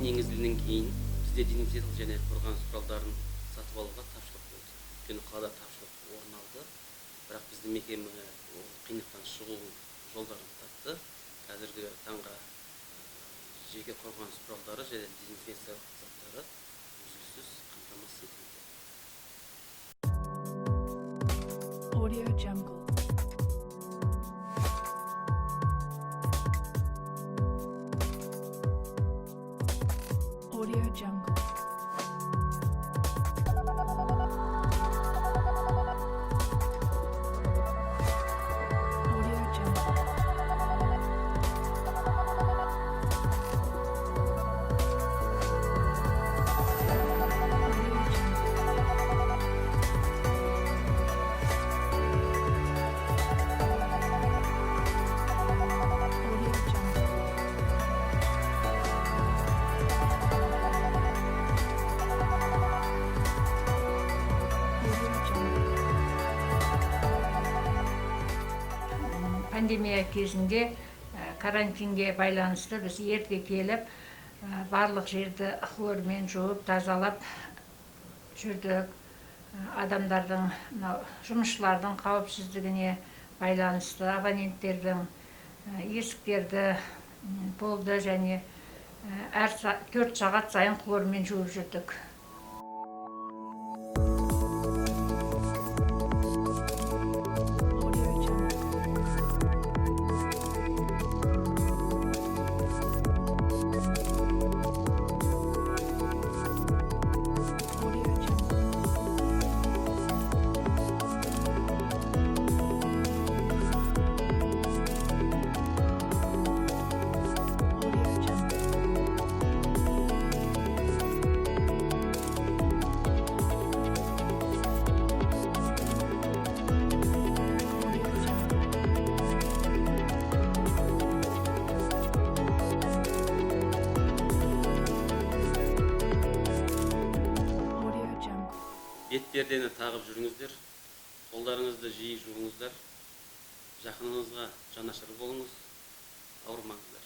карантин енгізілгеннен кейін бізде дезинфекциялық және қорғаныс құралдарын сатып алуға тапшылық болды. Өйткені қалада тапшылық орын алды. Бірақ біздің мекеме қиындықтан шығу жолдарын тапты. Қазіргі таңға жеке қорғаныс құралдары және дезинфекциялық заттары үзіліссіз қамтамасыз етілді. Audio Jungle. Audio Jungle. Audio Jungle. Пандемия кезінде карантинге байланысты біз ерте келіп, барлық жерді хлормен жуып, тазалап жүрдік. Адамдардың, жұмысшылардың қауіпсіздігіне байланысты абоненттердің есіктерді болды және 4 сағат сайын хлормен жуып жүрдік. Бетпердені тағып жүріңіздер, қолдарыңызды жиі жуыңыздар, жақыныңызға жанашыр болыңыз, ауырмаңыздар.